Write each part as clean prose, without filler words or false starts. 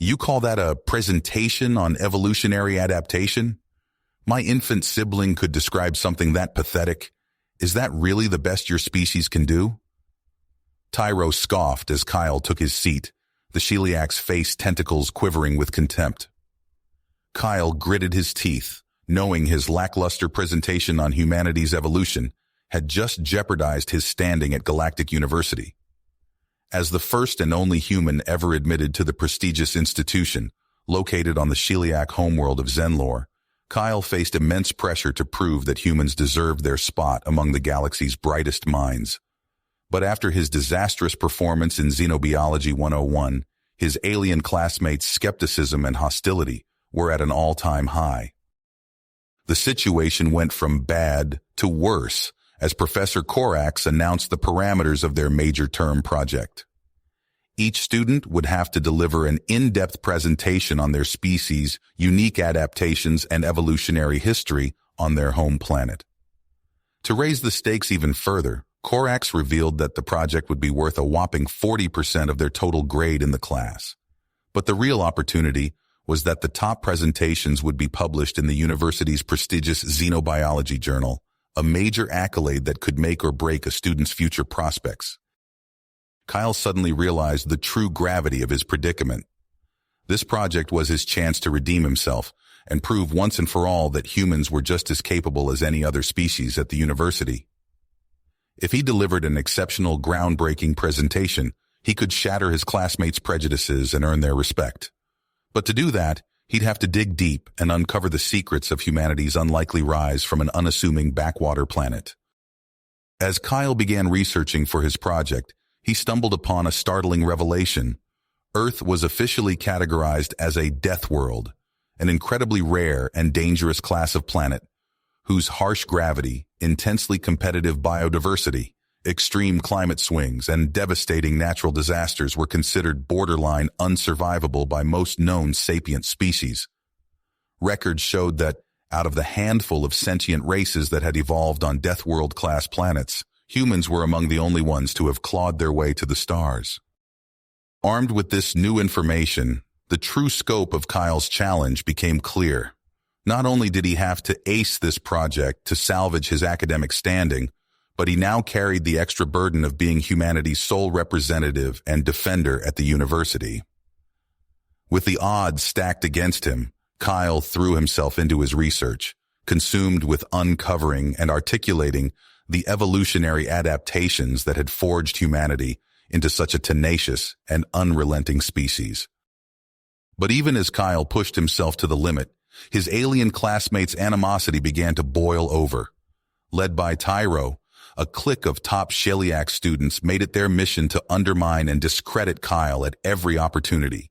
You call that a presentation on evolutionary adaptation? My infant sibling could describe something that pathetic. Is that really the best your species can do? Tyro scoffed as Kyle took his seat, the Sheliak's face tentacles quivering with contempt. Kyle gritted his teeth, knowing his lackluster presentation on humanity's evolution had just jeopardized his standing at Galactic University. As the first and only human ever admitted to the prestigious institution, located on the Sheliak homeworld of Zenlor, Kyle faced immense pressure to prove that humans deserved their spot among the galaxy's brightest minds. But after his disastrous performance in Xenobiology 101, his alien classmates' skepticism and hostility were at an all-time high. The situation went from bad to worse as Professor Korax announced the parameters of their major term project. Each student would have to deliver an in-depth presentation on their species' unique adaptations and evolutionary history on their home planet. To raise the stakes even further, Korax revealed that the project would be worth a whopping 40% of their total grade in the class. But the real opportunity was that the top presentations would be published in the university's prestigious Xenobiology journal, a major accolade that could make or break a student's future prospects. Kyle suddenly realized the true gravity of his predicament. This project was his chance to redeem himself and prove once and for all that humans were just as capable as any other species at the university. If he delivered an exceptional, groundbreaking presentation, he could shatter his classmates' prejudices and earn their respect. But to do that, he'd have to dig deep and uncover the secrets of humanity's unlikely rise from an unassuming backwater planet. As Kyle began researching for his project, he stumbled upon a startling revelation. Earth was officially categorized as a Deathworld, an incredibly rare and dangerous class of planet, whose harsh gravity, intensely competitive biodiversity, extreme climate swings, and devastating natural disasters were considered borderline unsurvivable by most known sapient species. Records showed that, out of the handful of sentient races that had evolved on Deathworld-class planets, humans were among the only ones to have clawed their way to the stars. Armed with this new information, the true scope of Kyle's challenge became clear. Not only did he have to ace this project to salvage his academic standing, but he now carried the extra burden of being humanity's sole representative and defender at the university. With the odds stacked against him, Kyle threw himself into his research, consumed with uncovering and articulating the evolutionary adaptations that had forged humanity into such a tenacious and unrelenting species. But even as Kyle pushed himself to the limit, his alien classmates' animosity began to boil over. Led by Tyro, a clique of top Sheliak students made it their mission to undermine and discredit Kyle at every opportunity.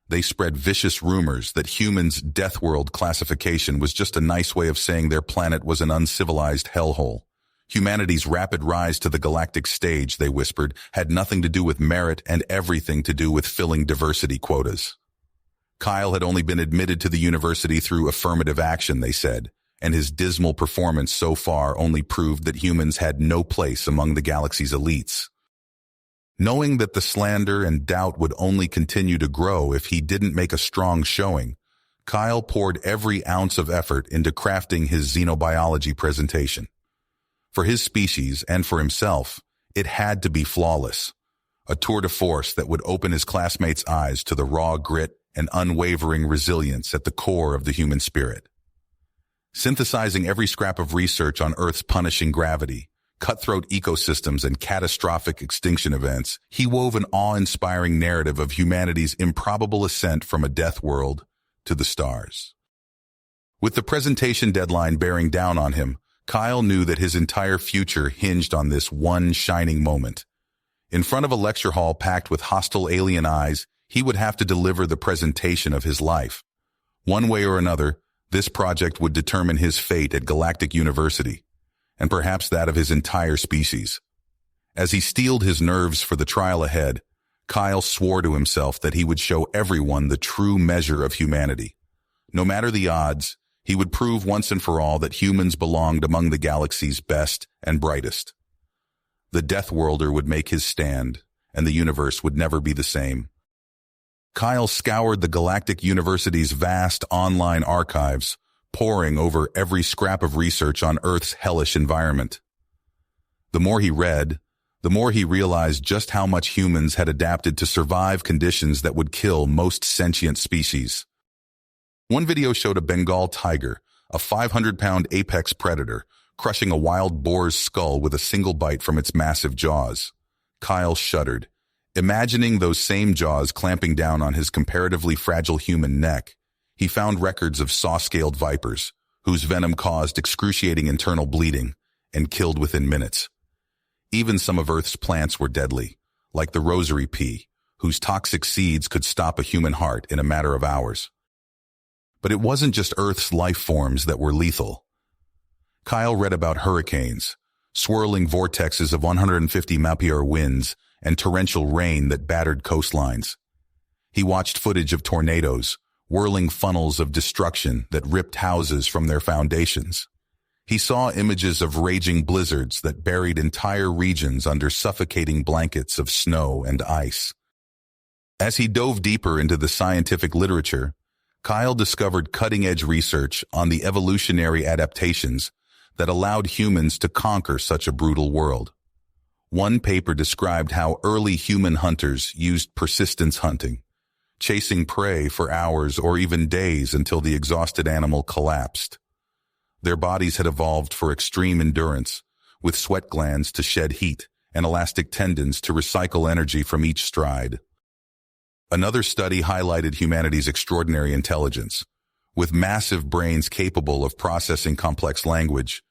They spread vicious rumors that humans' Deathworld classification was just a nice way of saying their planet was an uncivilized hellhole. Humanity's rapid rise to the galactic stage, they whispered, had nothing to do with merit and everything to do with filling diversity quotas. Kyle had only been admitted to the university through affirmative action, they said, and his dismal performance so far only proved that humans had no place among the galaxy's elites. Knowing that the slander and doubt would only continue to grow if he didn't make a strong showing, Kyle poured every ounce of effort into crafting his xenobiology presentation. For his species and for himself, it had to be flawless, a tour de force that would open his classmates' eyes to the raw grit and unwavering resilience at the core of the human spirit. Synthesizing every scrap of research on Earth's punishing gravity, cutthroat ecosystems, and catastrophic extinction events, he wove an awe-inspiring narrative of humanity's improbable ascent from a death world to the stars. With the presentation deadline bearing down on him, Kyle knew that his entire future hinged on this one shining moment. In front of a lecture hall packed with hostile alien eyes, he would have to deliver the presentation of his life. One way or another, this project would determine his fate at Galactic University, and perhaps that of his entire species. As he steeled his nerves for the trial ahead, Kyle swore to himself that he would show everyone the true measure of humanity. No matter the odds, he would prove once and for all that humans belonged among the galaxy's best and brightest. The Deathworlder would make his stand, and the universe would never be the same. Kyle scoured the Galactic University's vast online archives, poring over every scrap of research on Earth's hellish environment. The more he read, the more he realized just how much humans had adapted to survive conditions that would kill most sentient species. One video showed a Bengal tiger, a 500-pound apex predator, crushing a wild boar's skull with a single bite from its massive jaws. Kyle shuddered, imagining those same jaws clamping down on his comparatively fragile human neck. He found records of saw-scaled vipers, whose venom caused excruciating internal bleeding and killed within minutes. Even some of Earth's plants were deadly, like the rosary pea, whose toxic seeds could stop a human heart in a matter of hours. But it wasn't just Earth's life forms that were lethal. Kyle read about hurricanes, swirling vortexes of 150 mph winds, and torrential rain that battered coastlines. He watched footage of tornadoes, whirling funnels of destruction that ripped houses from their foundations. He saw images of raging blizzards that buried entire regions under suffocating blankets of snow and ice. As he dove deeper into the scientific literature, Kyle discovered cutting-edge research on the evolutionary adaptations that allowed humans to conquer such a brutal world. One paper described how early human hunters used persistence hunting, chasing prey for hours or even days until the exhausted animal collapsed. Their bodies had evolved for extreme endurance, with sweat glands to shed heat and elastic tendons to recycle energy from each stride. Another study highlighted humanity's extraordinary intelligence, with massive brains capable of processing complex language,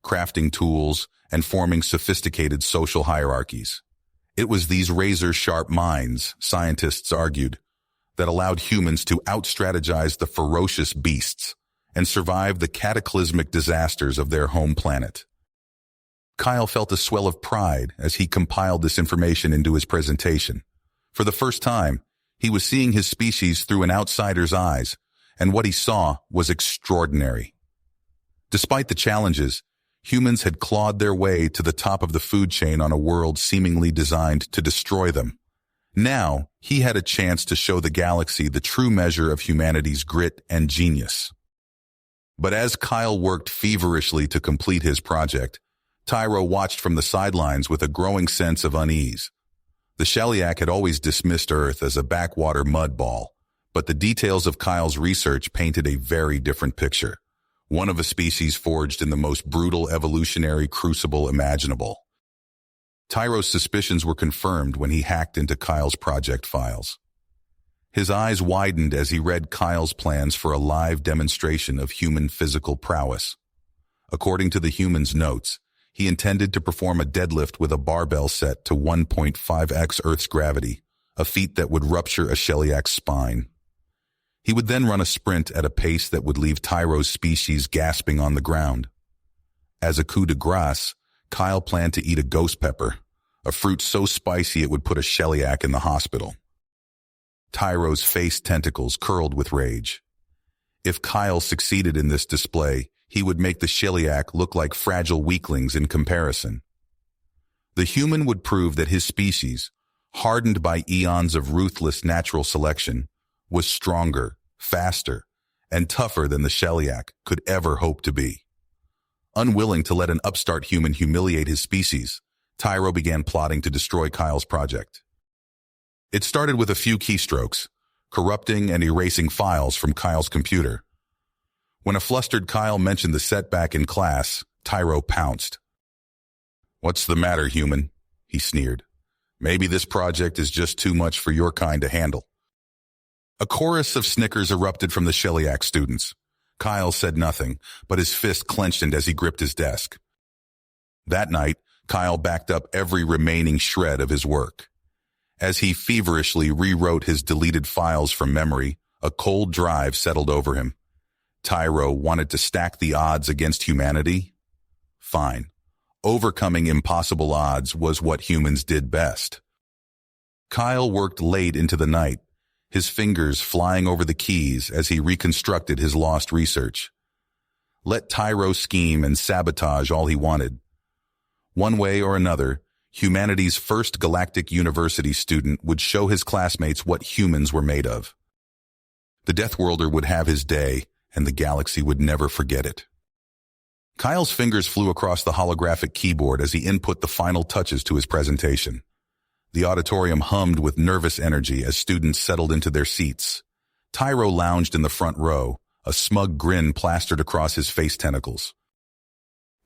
crafting tools, and forming sophisticated social hierarchies. It was these razor-sharp minds, scientists argued, that allowed humans to out-strategize the ferocious beasts and survive the cataclysmic disasters of their home planet. Kyle felt a swell of pride as he compiled this information into his presentation. For the first time, he was seeing his species through an outsider's eyes, and what he saw was extraordinary. Despite the challenges, humans had clawed their way to the top of the food chain on a world seemingly designed to destroy them. Now, he had a chance to show the galaxy the true measure of humanity's grit and genius. But as Kyle worked feverishly to complete his project, Tyro watched from the sidelines with a growing sense of unease. The Shellyak had always dismissed Earth as a backwater mud ball, but the details of Kyle's research painted a very different picture. One of a species forged in the most brutal evolutionary crucible imaginable. Tyro's suspicions were confirmed when he hacked into Kyle's project files. His eyes widened as he read Kyle's plans for a live demonstration of human physical prowess. According to the human's notes, he intended to perform a deadlift with a barbell set to 1.5x Earth's gravity, a feat that would rupture a Shelyak's spine. He would then run a sprint at a pace that would leave Tyro's species gasping on the ground. As a coup de grace, Kyle planned to eat a ghost pepper, a fruit so spicy it would put a Shelyak in the hospital. Tyro's face tentacles curled with rage. If Kyle succeeded in this display, he would make the Shelyak look like fragile weaklings in comparison. The human would prove that his species, hardened by eons of ruthless natural selection, was stronger, faster, and tougher than the Shellyak could ever hope to be. Unwilling to let an upstart human humiliate his species, Tyro began plotting to destroy Kyle's project. It started with a few keystrokes, corrupting and erasing files from Kyle's computer. When a flustered Kyle mentioned the setback in class, Tyro pounced. "What's the matter, human?" he sneered. "Maybe this project is just too much for your kind to handle." A chorus of snickers erupted from the Shellyak students. Kyle said nothing, but his fist clenched as he gripped his desk. That night, Kyle backed up every remaining shred of his work. As he feverishly rewrote his deleted files from memory, a cold drive settled over him. Tyro wanted to stack the odds against humanity? Fine. Overcoming impossible odds was what humans did best. Kyle worked late into the night, his fingers flying over the keys as he reconstructed his lost research. Let Tyro scheme and sabotage all he wanted. One way or another, humanity's first galactic university student would show his classmates what humans were made of. The Deathworlder would have his day, and the galaxy would never forget it. Kyle's fingers flew across the holographic keyboard as he input the final touches to his presentation. The auditorium hummed with nervous energy as students settled into their seats. Tyro lounged in the front row, a smug grin plastered across his face tentacles.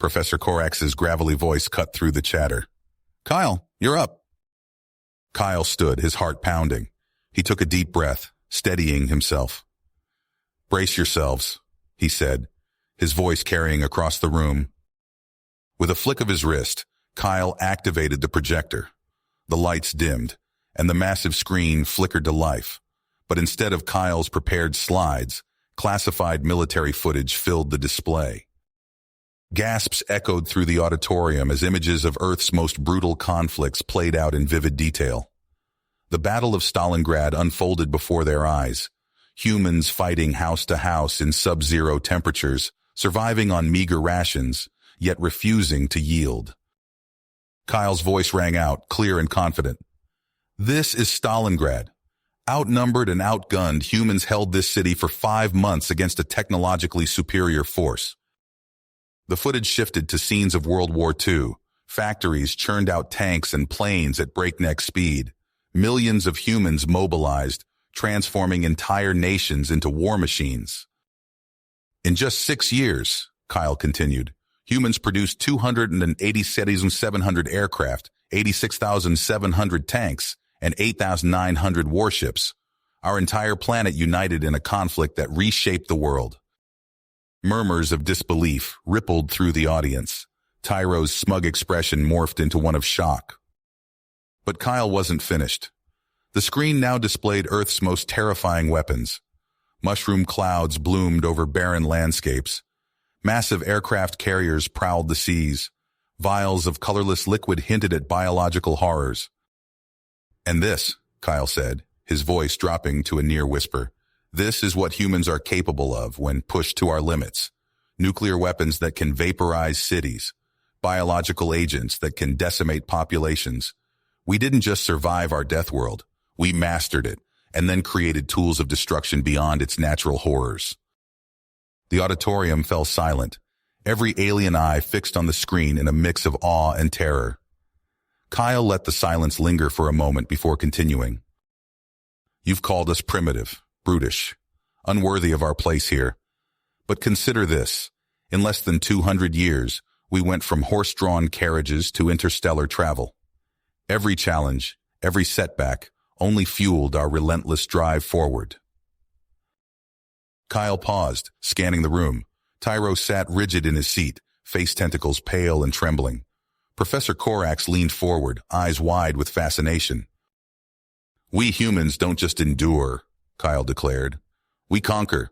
Professor Corax's gravelly voice cut through the chatter. "Kyle, you're up." Kyle stood, his heart pounding. He took a deep breath, steadying himself. "Brace yourselves," he said, his voice carrying across the room. With a flick of his wrist, Kyle activated the projector. The lights dimmed, and the massive screen flickered to life. But instead of Kyle's prepared slides, classified military footage filled the display. Gasps echoed through the auditorium as images of Earth's most brutal conflicts played out in vivid detail. The Battle of Stalingrad unfolded before their eyes, humans fighting house to house in sub-zero temperatures, surviving on meager rations, yet refusing to yield. Kyle's voice rang out, clear and confident. "This is Stalingrad. Outnumbered and outgunned, humans held this city for 5 months against a technologically superior force." The footage shifted to scenes of World War II. Factories churned out tanks and planes at breakneck speed. Millions of humans mobilized, transforming entire nations into war machines. "In just 6 years," Kyle continued, "humans produced 287,700 aircraft, 86,700 tanks, and 8,900 warships. Our entire planet united in a conflict that reshaped the world." Murmurs of disbelief rippled through the audience. Tyro's smug expression morphed into one of shock. But Kyle wasn't finished. The screen now displayed Earth's most terrifying weapons. Mushroom clouds bloomed over barren landscapes. Massive aircraft carriers prowled the seas. Vials of colorless liquid hinted at biological horrors. "And this," Kyle said, his voice dropping to a near whisper, "this is what humans are capable of when pushed to our limits. Nuclear weapons that can vaporize cities. Biological agents that can decimate populations. We didn't just survive our death world. We mastered it, and then created tools of destruction beyond its natural horrors." The auditorium fell silent, every alien eye fixed on the screen in a mix of awe and terror. Kyle let the silence linger for a moment before continuing. "You've called us primitive, brutish, unworthy of our place here. But consider this. In less than 200 years, we went from horse-drawn carriages to interstellar travel. Every challenge, every setback, only fueled our relentless drive forward." Kyle paused, scanning the room. Tyro sat rigid in his seat, face tentacles pale and trembling. Professor Corax leaned forward, eyes wide with fascination. "We humans don't just endure," Kyle declared. "We conquer.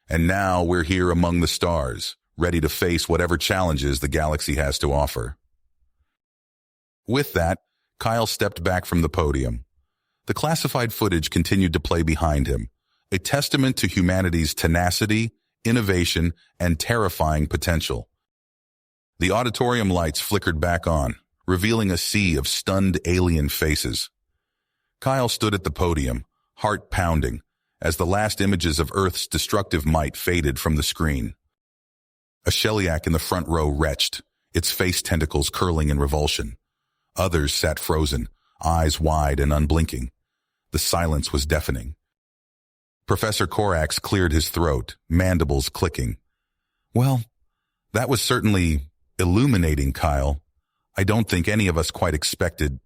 And now we're here among the stars, ready to face whatever challenges the galaxy has to offer." With that, Kyle stepped back from the podium. The classified footage continued to play behind him, a testament to humanity's tenacity, innovation, and terrifying potential. The auditorium lights flickered back on, revealing a sea of stunned alien faces. Kyle stood at the podium, heart pounding, as the last images of Earth's destructive might faded from the screen. A Shellyak in the front row retched, its face tentacles curling in revulsion. Others sat frozen, eyes wide and unblinking. The silence was deafening. Professor Corax cleared his throat, mandibles clicking. "Well, that was certainly illuminating, Kyle. I don't think any of us quite expected."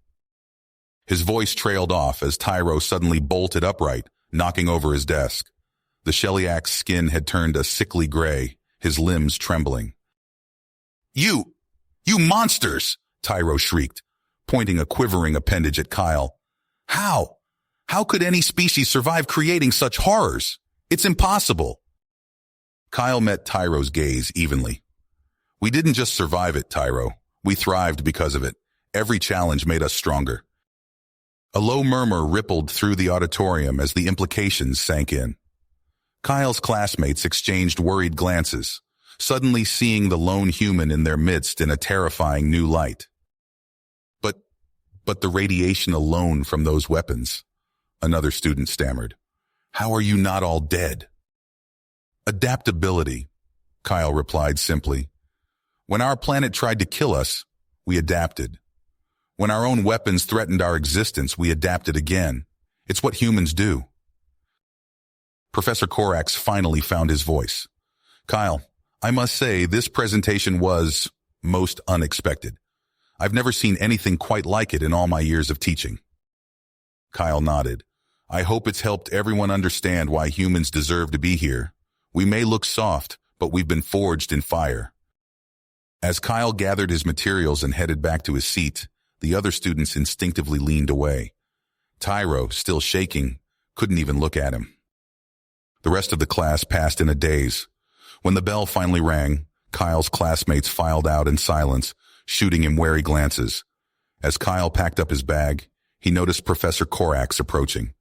His voice trailed off as Tyro suddenly bolted upright, knocking over his desk. The Shelyak's skin had turned a sickly gray, his limbs trembling. You monsters!" Tyro shrieked, pointing a quivering appendage at Kyle. "How? How could any species survive creating such horrors? It's impossible." Kyle met Tyro's gaze evenly. "We didn't just survive it, Tyro. We thrived because of it. Every challenge made us stronger." A low murmur rippled through the auditorium as the implications sank in. Kyle's classmates exchanged worried glances, suddenly seeing the lone human in their midst in a terrifying new light. But the radiation alone from those weapons, another student stammered. How are you not all dead? Adaptability, Kyle replied simply. When our planet tried to kill us, we adapted. When our own weapons threatened our existence, we adapted again. It's what humans do. Professor Corax finally found his voice. Kyle, I must say this presentation was most unexpected. I've never seen anything quite like it in all my years of teaching. Kyle nodded. I hope it's helped everyone understand why humans deserve to be here. We may look soft, but we've been forged in fire. As Kyle gathered his materials and headed back to his seat, the other students instinctively leaned away. Tyro, still shaking, couldn't even look at him. The rest of the class passed in a daze. When the bell finally rang, Kyle's classmates filed out in silence, shooting him wary glances. As Kyle packed up his bag, he noticed Professor Corax approaching.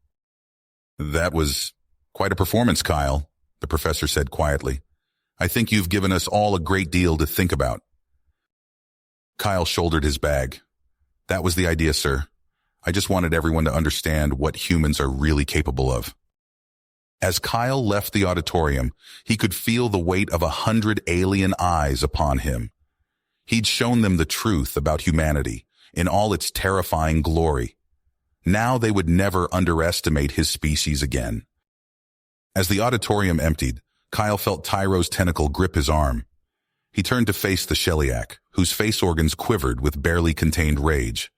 That was quite a performance, Kyle, the professor said quietly. I think you've given us all a great deal to think about. Kyle shouldered his bag. That was the idea, sir. I just wanted everyone to understand what humans are really capable of. As Kyle left the auditorium, he could feel the weight of 100 alien eyes upon him. He'd shown them the truth about humanity in all its terrifying glory. Now they would never underestimate his species again. As the auditorium emptied, Kyle felt Tyro's tentacle grip his arm. He turned to face the Shellyak, whose face organs quivered with barely contained rage.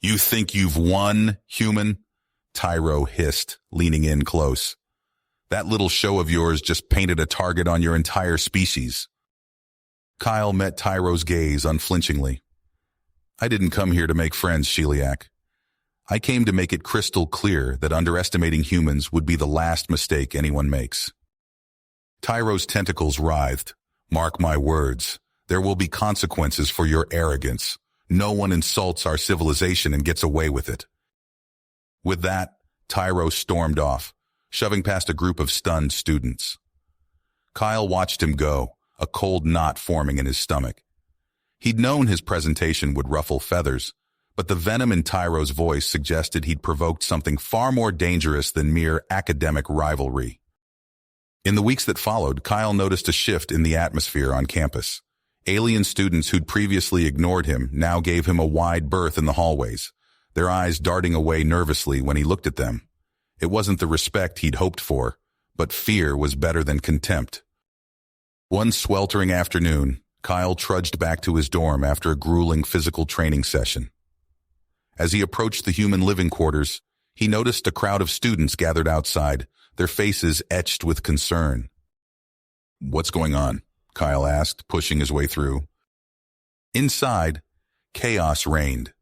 You think you've won, human? Tyro hissed, leaning in close. That little show of yours just painted a target on your entire species. Kyle met Tyro's gaze unflinchingly. I didn't come here to make friends, Shellyak. I came to make it crystal clear that underestimating humans would be the last mistake anyone makes. Tyro's tentacles writhed. Mark my words, there will be consequences for your arrogance. No one insults our civilization and gets away with it. With that, Tyro stormed off, shoving past a group of stunned students. Kyle watched him go, a cold knot forming in his stomach. He'd known his presentation would ruffle feathers, but the venom in Tyro's voice suggested he'd provoked something far more dangerous than mere academic rivalry. In the weeks that followed, Kyle noticed a shift in the atmosphere on campus. Alien students who'd previously ignored him now gave him a wide berth in the hallways, their eyes darting away nervously when he looked at them. It wasn't the respect he'd hoped for, but fear was better than contempt. One sweltering afternoon, Kyle trudged back to his dorm after a grueling physical training session. As he approached the human living quarters, he noticed a crowd of students gathered outside, their faces etched with concern. What's going on? Kyle asked, pushing his way through. Inside, chaos reigned.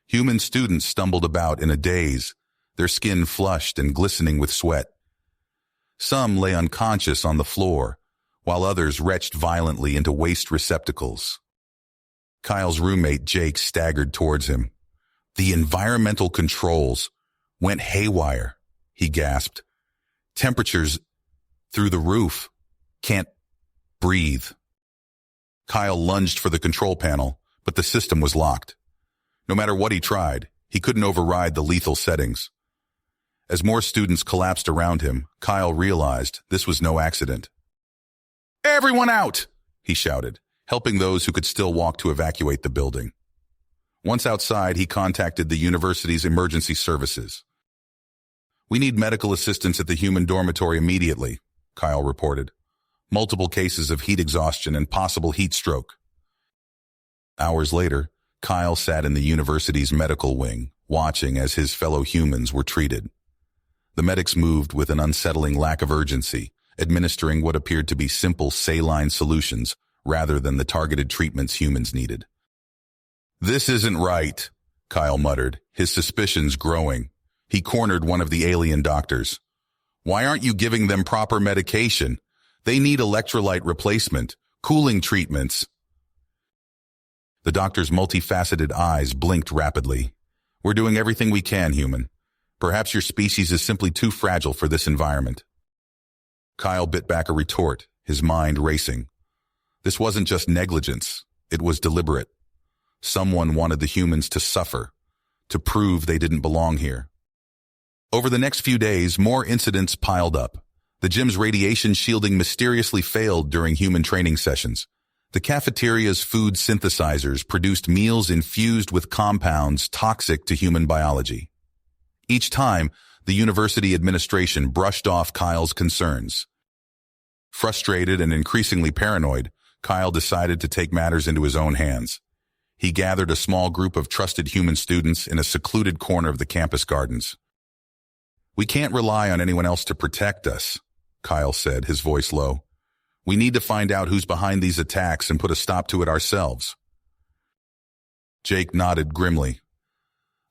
Human students stumbled about in a daze, their skin flushed and glistening with sweat. Some lay unconscious on the floor, while others retched violently into waste receptacles. Kyle's roommate, Jake, staggered towards him. The environmental controls went haywire, he gasped. Temperatures through the roof. Can't breathe. Kyle lunged for the control panel, but the system was locked. No matter what he tried, he couldn't override the lethal settings. As more students collapsed around him, Kyle realized this was no accident. Everyone out! He shouted, helping those who could still walk to evacuate the building. Once outside, he contacted the university's emergency services. We need medical assistance at the human dormitory immediately, Kyle reported. Multiple cases of heat exhaustion and possible heat stroke. Hours later, Kyle sat in the university's medical wing, watching as his fellow humans were treated. The medics moved with an unsettling lack of urgency, administering what appeared to be simple saline solutions rather than the targeted treatments humans needed. This isn't right, Kyle muttered, his suspicions growing. He cornered one of the alien doctors. Why aren't you giving them proper medication? They need electrolyte replacement, cooling treatments. The doctor's multifaceted eyes blinked rapidly. We're doing everything we can, human. Perhaps your species is simply too fragile for this environment. Kyle bit back a retort, his mind racing. This wasn't just negligence. It was deliberate. Someone wanted the humans to suffer, to prove they didn't belong here. Over the next few days, more incidents piled up. The gym's radiation shielding mysteriously failed during human training sessions. The cafeteria's food synthesizers produced meals infused with compounds toxic to human biology. Each time, the university administration brushed off Kyle's concerns. Frustrated and increasingly paranoid, Kyle decided to take matters into his own hands. He gathered a small group of trusted human students in a secluded corner of the campus gardens. "We can't rely on anyone else to protect us," Kyle said, his voice low. "We need to find out who's behind these attacks and put a stop to it ourselves." Jake nodded grimly.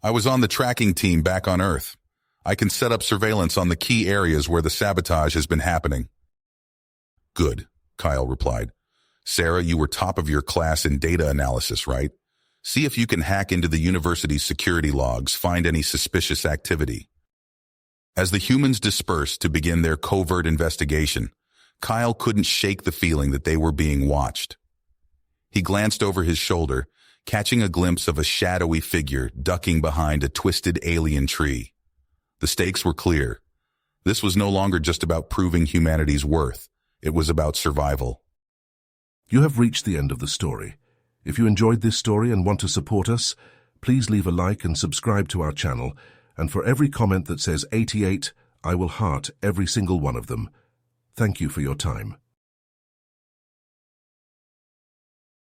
"I was on the tracking team back on Earth. I can set up surveillance on the key areas where the sabotage has been happening." "Good," Kyle replied. "Sarah, you were top of your class in data analysis, right? See if you can hack into the university's security logs, find any suspicious activity." As the humans dispersed to begin their covert investigation, Kyle couldn't shake the feeling that they were being watched. He glanced over his shoulder, catching a glimpse of a shadowy figure ducking behind a twisted alien tree. The stakes were clear. This was no longer just about proving humanity's worth. It was about survival. You have reached the end of the story. If you enjoyed this story and want to support us, please leave a like and subscribe to our channel. And for every comment that says 88, I will heart every single one of them. Thank you for your time.